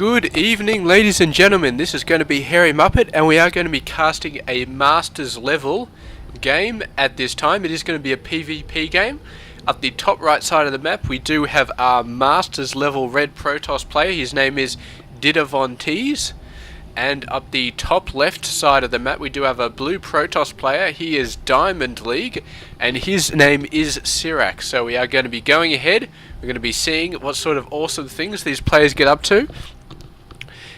Good evening, ladies and gentlemen. This is going to be Hairy Muppet, and we are going to be casting a Masters level game at this time. It is going to be a PvP game. At the top right side of the map, we do have our Masters level red Protoss player. His name is DitaVonTeese. And up the top left side of the map, we do have a blue Protoss player. He is Diamond League, and his name is Sirak. So we are going to be going ahead. We're going to be seeing what sort of awesome things these players get up to.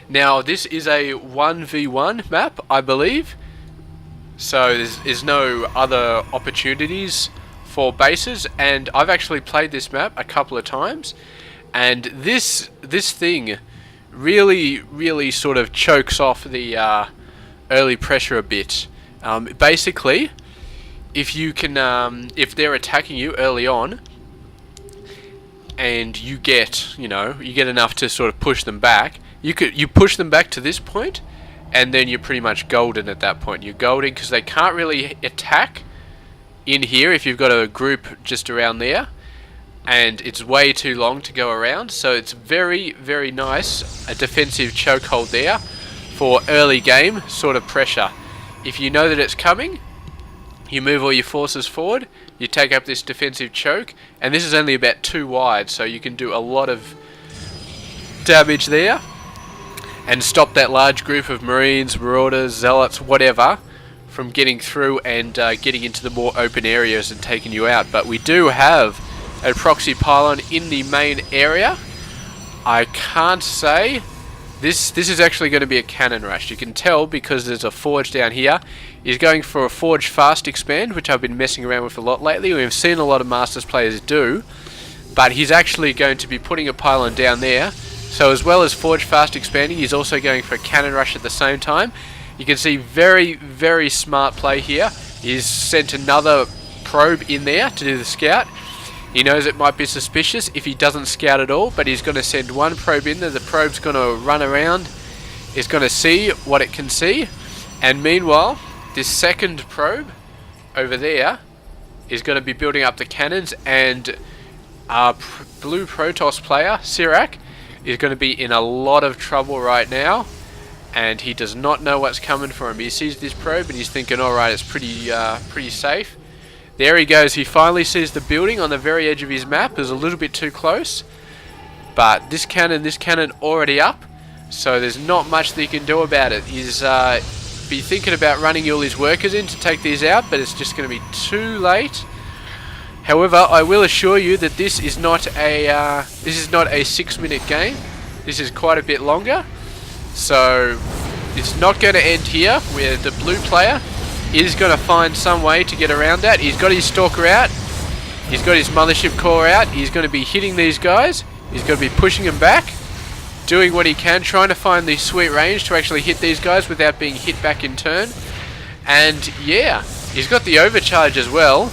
Now, this is a 1v1 map, I believe. So there's no other opportunities for bases, and I've actually played this map a couple of times, and this thing really sort of chokes off the early pressure a bit. Basically, if you can, if they're attacking you early on, and you get enough to sort of push them back, you push them back to this point, and then you're pretty much golden at that point. You're golden because they can't really attack in here if you've got a group just around there, and it's way too long to go around. So it's very nice, a defensive chokehold there for early game sort of pressure. If you know that it's coming, you move all your forces forward, you take up this defensive choke, and this is only about 2 wide, so you can do a lot of damage there and stop that large group of Marines, Marauders, Zealots, whatever, from getting through and getting into the more open areas and taking you out. But we do have a proxy pylon in the main area. I can't say. This is actually going to be a cannon rush. You can tell because there's a forge down here. He's going for a forge fast expand, which I've been messing around with a lot lately. We've seen a lot of Masters players do. But he's actually going to be putting a pylon down there. So as well as forge fast expanding, he's also going for a cannon rush at the same time. You can see very smart play here. He's sent another probe in there to do the scout. He knows it might be suspicious if he doesn't scout at all, but he's going to send one probe in there. The probe's going to run around. It's going to see what it can see. And meanwhile, this second probe over there is going to be building up the cannons, and our blue Protoss player, Sirak, is going to be in a lot of trouble right now, and he does not know what's coming for him. He sees this probe and he's thinking, alright, it's pretty safe. There he goes. He finally sees the building on the very edge of his map. It was a little bit too close, but this cannon already up, so there's not much that he can do about it. He's be thinking about running all his workers in to take these out, but it's just going to be too late. However, I will assure you that this is not a 6-minute game. This is quite a bit longer, so it's not going to end here, where the blue player is going to find some way to get around that. He's got his stalker out, he's got his mothership core out, he's going to be hitting these guys, he's going to be pushing them back, doing what he can, trying to find the sweet range to actually hit these guys without being hit back in turn. And yeah, he's got the overcharge as well.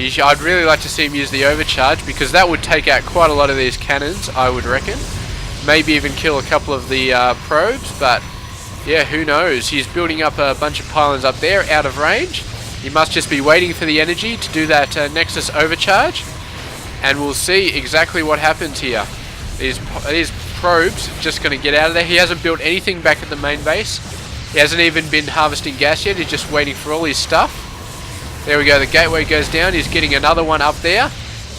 I'd really like to see him use the overcharge, because that would take out quite a lot of these cannons, I would reckon. Maybe even kill a couple of the probes, but yeah, who knows. He's building up a bunch of pylons up there out of range. He must just be waiting for the energy to do that Nexus overcharge, and we'll see exactly what happens here. These probes just going to get out of there. He hasn't built anything back at the main base. He hasn't even been harvesting gas yet. He's just waiting for all his stuff. There we go, the gateway goes down. He's getting another one up there.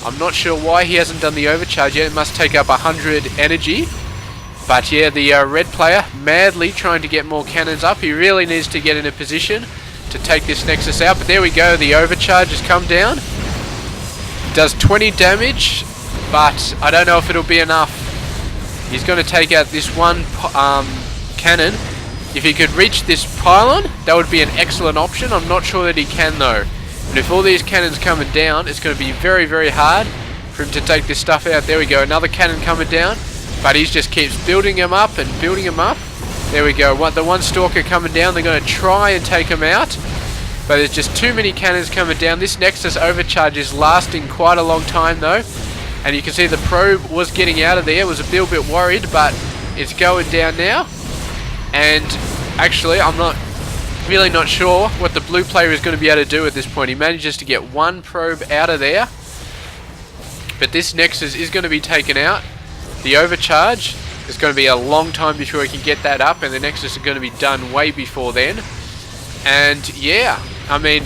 I'm not sure why he hasn't done the overcharge yet. It must take up 100 energy. But yeah, the red player madly trying to get more cannons up. He really needs to get in a position to take this Nexus out. But there we go, the overcharge has come down. Does 20 damage, but I don't know if it'll be enough. He's going to take out this one cannon. If he could reach this pylon, that would be an excellent option. I'm not sure that he can though. And if all these cannons coming down, it's going to be very hard for him to take this stuff out. There we go, another cannon coming down, but he just keeps building them up and building them up. There we go, the one stalker coming down. They're going to try and take him out, but there's just too many cannons coming down. This Nexus overcharge is lasting quite a long time though, and you can see the probe was getting out of there. Was a little bit worried, but it's going down now. And actually, I'm really not sure what the blue player is going to be able to do at this point. He manages to get one probe out of there, but this Nexus is going to be taken out. The overcharge It's going to be a long time before we can get that up, and the Nexus is going to be done way before then. And yeah, I mean,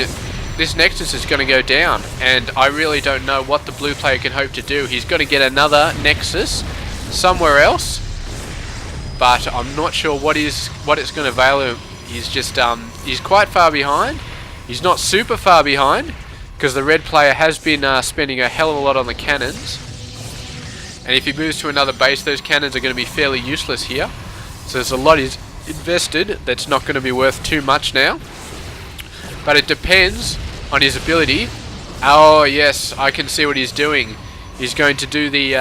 this Nexus is going to go down, and I really don't know what the blue player can hope to do. He's going to get another Nexus somewhere else, but I'm not sure what it's going to avail him. He's just he's quite far behind. He's not super far behind, because the red player has been spending a hell of a lot on the cannons. And if he moves to another base, those cannons are going to be fairly useless here. So there's a lot he's invested that's not going to be worth too much now. But it depends on his ability. Oh yes, I can see what he's doing. He's going to do the,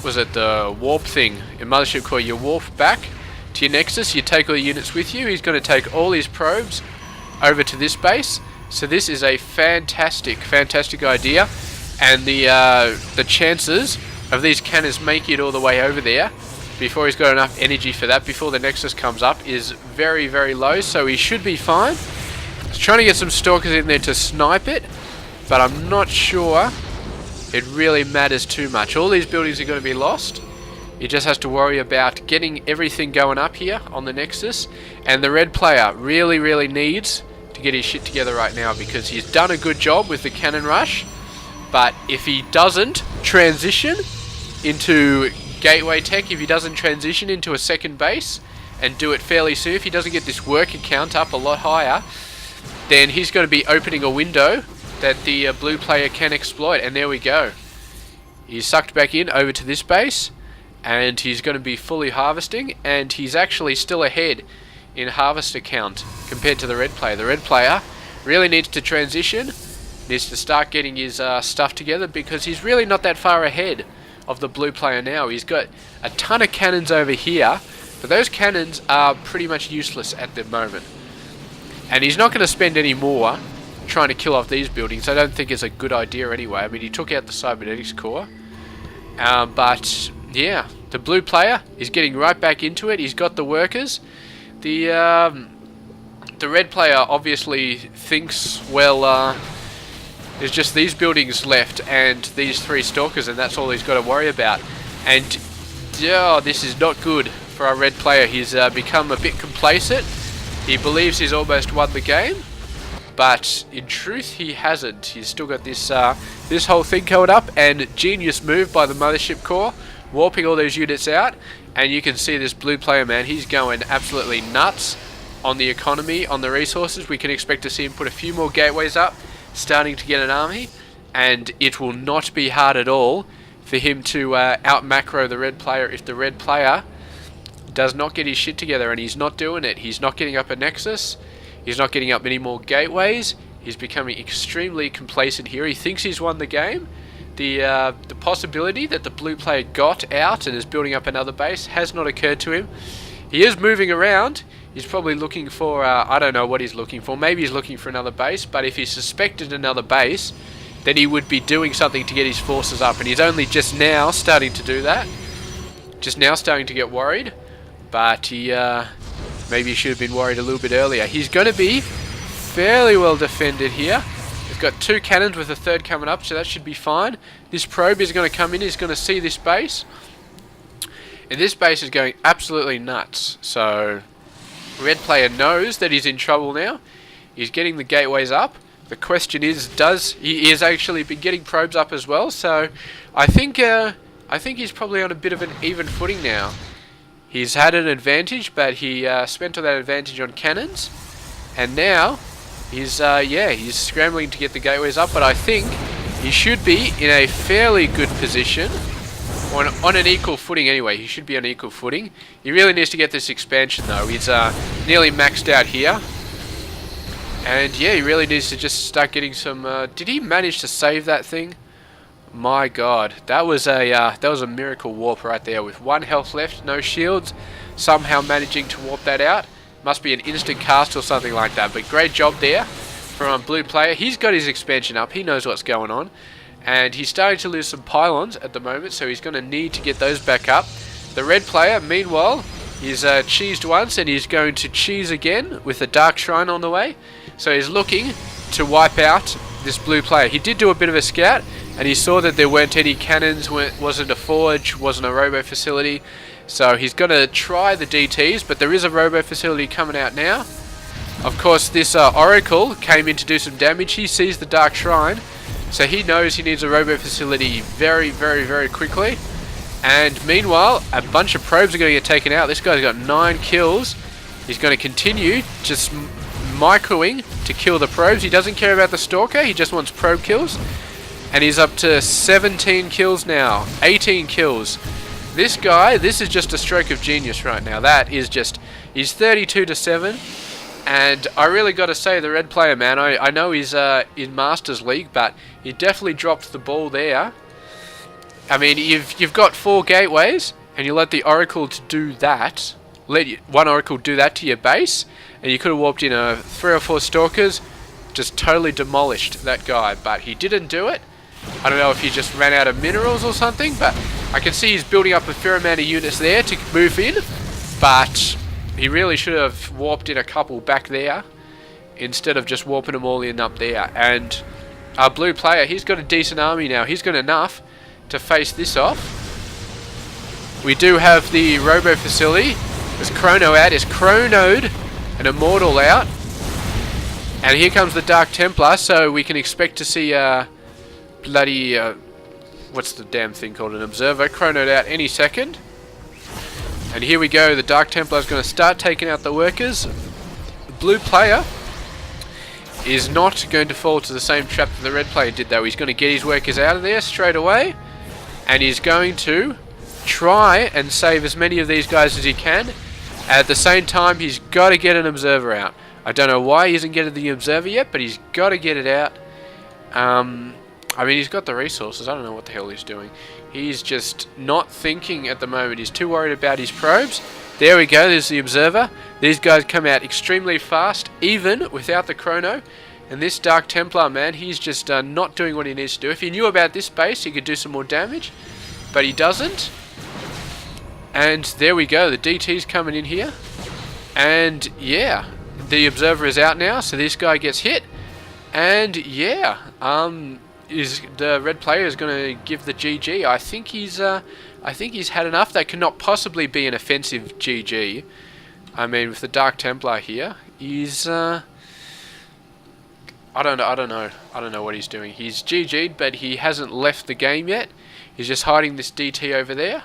was it the warp thing? In Mothership Core, you warp back to your Nexus, you take all the units with you. He's going to take all his probes over to this base. So this is a fantastic idea. And the chances of these cannons making it all the way over there before he's got enough energy for that, before the Nexus comes up, is very, very low. So he should be fine. He's trying to get some Stalkers in there to snipe it, but I'm not sure it really matters too much. All these buildings are going to be lost. He just has to worry about getting everything going up here on the Nexus. And the red player really, really needs to get his shit together right now, because he's done a good job with the cannon rush. But if he doesn't transition into gateway tech, if he doesn't transition into a second base and do it fairly soon, if he doesn't get this worker count up a lot higher, then he's going to be opening a window that the blue player can exploit. And there we go. He's sucked back in over to this base, and he's going to be fully harvesting, and he's actually still ahead in harvester count compared to the red player. The red player really needs to transition, needs to start getting his stuff together, because he's really not that far ahead of the blue player now. He's got a ton of cannons over here, but those cannons are pretty much useless at the moment. And he's not going to spend any more trying to kill off these buildings. I don't think it's a good idea anyway. I mean, he took out the cybernetics core. But yeah, the blue player is getting right back into it. He's got the workers. The red player obviously thinks, well, there's just these buildings left and these 3 Stalkers, and that's all he's got to worry about. And yeah, this is not good for our red player. He's become a bit complacent. He believes he's almost won the game, but in truth he hasn't. He's still got this this whole thing going up, and genius move by the Mothership Core, warping all those units out. And you can see this blue player, man, he's going absolutely nuts on the economy, on the resources. We can expect to see him put a few more gateways up, starting to get an army, and it will not be hard at all for him to out macro the red player if the red player does not get his shit together. And he's not doing it. He's not getting up a Nexus, he's not getting up any more gateways. He's becoming extremely complacent here. He thinks he's won the game. The possibility that the blue player got out and is building up another base has not occurred to him. He is moving around. He's probably looking for, I don't know what he's looking for. Maybe he's looking for another base, but if he suspected another base, then he would be doing something to get his forces up, and he's only just now starting to do that. Just now starting to get worried, but he maybe should have been worried a little bit earlier. He's going to be fairly well defended here. He's got 2 cannons with a 3rd coming up, so that should be fine. This probe is going to come in, he's going to see this base, and this base is going absolutely nuts. So red player knows that he's in trouble now. He's getting the gateways up. The question is, he has actually been getting probes up as well. So I think he's probably on a bit of an even footing now. He's had an advantage, but he spent all that advantage on cannons, and now he's he's scrambling to get the gateways up. But I think he should be in a fairly good position. On an equal footing anyway. He should be on equal footing. He really needs to get this expansion though. He's nearly maxed out here. And yeah, he really needs to just start getting some... did he manage to save that thing? My god. That was a miracle warp right there. With 1 health left, no shields. Somehow managing to warp that out. Must be an instant cast or something like that. But great job there from a blue player. He's got his expansion up. He knows what's going on. And he's starting to lose some pylons at the moment, so he's going to need to get those back up. The red player, meanwhile, he's cheesed once, and he's going to cheese again with a Dark Shrine on the way. So he's looking to wipe out this blue player. He did do a bit of a scout, and he saw that there weren't any cannons, wasn't a forge, wasn't a robo facility. So he's going to try the DTs, but there is a robo facility coming out now. Of course, this Oracle came in to do some damage. He sees the Dark Shrine, so he knows he needs a robo facility very, very, very quickly. And meanwhile, a bunch of probes are going to get taken out. This guy's got 9 kills. He's going to continue just microing to kill the probes. He doesn't care about the Stalker. He just wants probe kills. And he's up to 17 kills now. 18 kills. This guy, this is just a stroke of genius right now. That is just... He's 32-7. And I really got to say, the red player, man, I know he's in Masters League, but he definitely dropped the ball there. I mean, you've got 4 gateways, and you let the Oracle to do that. Let one Oracle do that to your base, and you could have warped in 3 or 4 Stalkers, just totally demolished that guy. But he didn't do it. I don't know if he just ran out of minerals or something, but I can see he's building up a fair amount of units there to move in. But he really should have warped in a couple back there instead of just warping them all in up there. And our blue player, he's got a decent army now. He's got enough to face this off. We do have the robo facility. There's Chrono out. Is Chronoed an Immortal out. And here comes the Dark Templar, so we can expect to see bloody... what's the damn thing called? An Observer. Chronoed out any second. And here we go, the Dark Templar is going to start taking out the workers. The blue player is not going to fall to the same trap that the red player did, though. He's going to get his workers out of there straight away. And he's going to try and save as many of these guys as he can. At the same time, he's got to get an Observer out. I don't know why he isn't getting the Observer yet, but he's got to get it out. I mean, he's got the resources. I don't know what the hell he's doing. He's just not thinking at the moment. He's too worried about his probes. There we go. There's the Observer. These guys come out extremely fast, even without the Chrono. And this Dark Templar, man, he's just not doing what he needs to do. If he knew about this base, he could do some more damage. But he doesn't. And there we go. The DT's coming in here. And, yeah, the Observer is out now. So this guy gets hit. And, yeah, the red player is going to give the GG. I think he's had enough. That cannot possibly be an offensive GG. I mean, with the Dark Templar here, he's I don't know what he's doing. He's GG'd, but he hasn't left the game yet. He's just hiding this DT over there.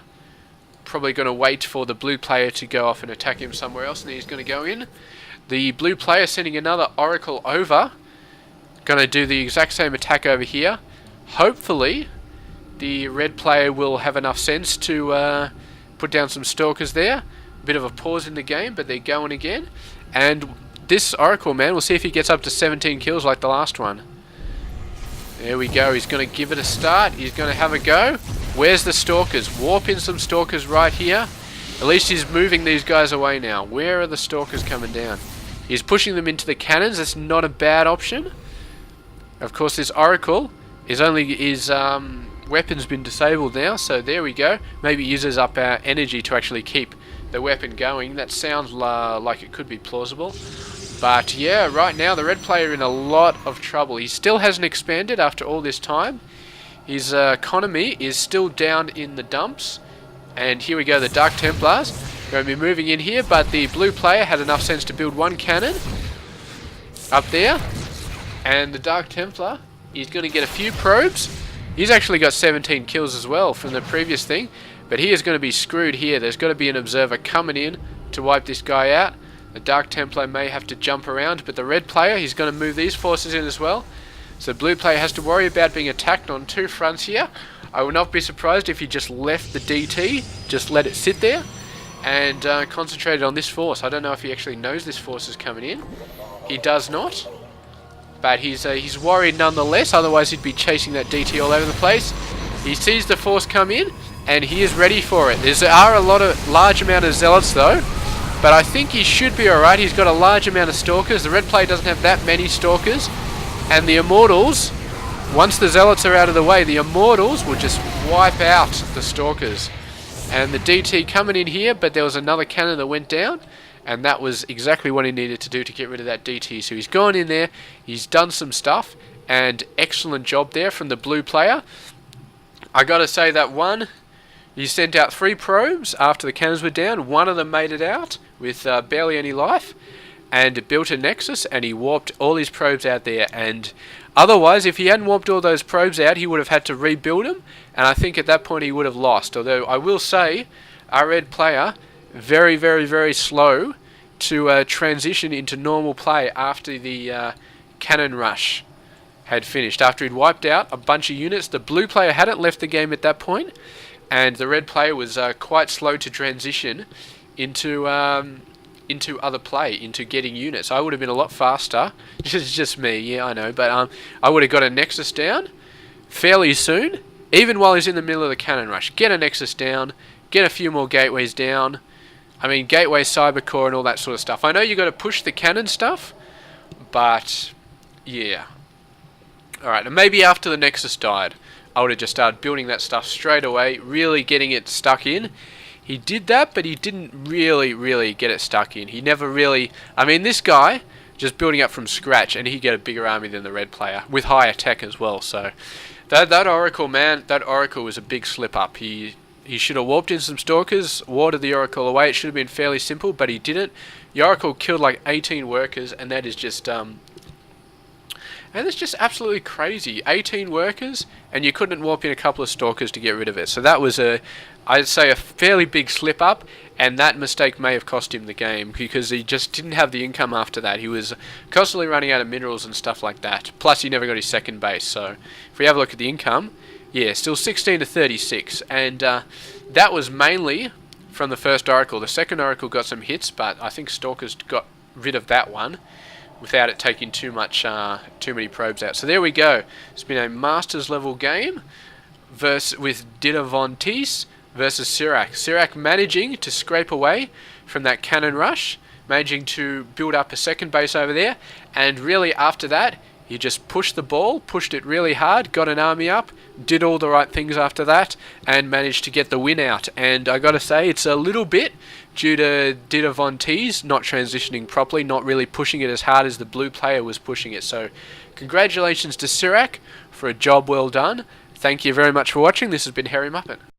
Probably going to wait for the blue player to go off and attack him somewhere else, and he's going to go in. The blue player sending another Oracle over. Going to do the exact same attack over here. Hopefully the red player will have enough sense to put down some Stalkers there. A bit of a pause in the game, but they're going again. And this Oracle, man, we'll see if he gets up to 17 kills like the last one. There we go. He's going to give it a start. He's going to have a go. Where's the Stalkers? Warp in some Stalkers right here. At least he's moving these guys away now. Where are the Stalkers coming down? He's pushing them into the cannons. That's not a bad option. Of course, this Oracle is his weapon's been disabled now, so there we go. Maybe it uses up our energy to actually keep the weapon going. That sounds like it could be plausible. But yeah, right now the red player in a lot of trouble. He still hasn't expanded after all this time. His economy is still down in the dumps. And here we go, the Dark Templars going to be moving in here, but the blue player had enough sense to build one cannon up there. And the Dark Templar, he's going to get a few probes. He's actually got 17 kills as well from the previous thing. But he is going to be screwed here. There's got to be an Observer coming in to wipe this guy out. The Dark Templar may have to jump around, but the red player, he's going to move these forces in as well. So the blue player has to worry about being attacked on 2 fronts here. I would not be surprised if he just left the DT, just let it sit there, and concentrated on this force. I don't know if he actually knows this force is coming in. He does not. But he's worried nonetheless, otherwise he'd be chasing that DT all over the place. He sees the force come in, and he is ready for it. There are a large amount of Zealots though, but I think he should be alright. He's got a large amount of Stalkers. The red player doesn't have that many Stalkers. And the Immortals, once the Zealots are out of the way, the Immortals will just wipe out the Stalkers. And the DT coming in here, but there was another cannon that went down. And that was exactly what he needed to do to get rid of that DT. So he's gone in there, he's done some stuff, and excellent job there from the blue player. I gotta say that one, He sent out 3 probes after the cannons were down. One of them made it out with barely any life, and built a nexus, and he warped all his probes out there. And otherwise, if he hadn't warped all those probes out, he would have had to rebuild them, and I think at that point he would have lost. Although I will say, our red player, very, very, very slow to transition into normal play after the cannon rush had finished. After he'd wiped out a bunch of units, the blue player hadn't left the game at that point, and the red player was quite slow to transition into other play, into getting units. I would have been a lot faster. It's just me, yeah, I know, but I would have got a nexus down fairly soon, even while he's in the middle of the cannon rush. Get a nexus down, get a few more gateways down. I mean, gateway, cybercore, and all that sort of stuff. I know you got to push the cannon stuff, but yeah. Alright, and maybe after the nexus died, I would have just started building that stuff straight away, really getting it stuck in. He did that, but he didn't really get it stuck in. He never really... I mean, this guy, just building up from scratch, and he'd get a bigger army than the red player, with high attack as well. So, that Oracle, man, that Oracle was a big slip-up. He should have warped in some Stalkers, warded the Oracle away. It should have been fairly simple, but he didn't. The Oracle killed like 18 workers, and that is just... And it's just absolutely crazy. 18 workers, and you couldn't warp in a couple of Stalkers to get rid of it. So that was I'd say a fairly big slip up, and that mistake may have cost him the game, because he just didn't have the income after that. He was constantly running out of minerals and stuff like that. Plus he never got his second base. So if we have a look at the income, yeah, still 16 to 36, and that was mainly from the first Oracle. The second Oracle got some hits, but I think Stalkers got rid of that one without it taking too many probes out. So there we go. It's been a Masters level game with DitaVonTeese versus Sirak. Sirak managing to scrape away from that cannon rush, managing to build up a second base over there, and really after that he just pushed the ball, pushed it really hard, got an army up, did all the right things after that, and managed to get the win out. And I gotta say, it's a little bit due to DitaVonTeese not transitioning properly, not really pushing it as hard as the blue player was pushing it. So congratulations to Sirak for a job well done. Thank you very much for watching. This has been Hairy Muppet.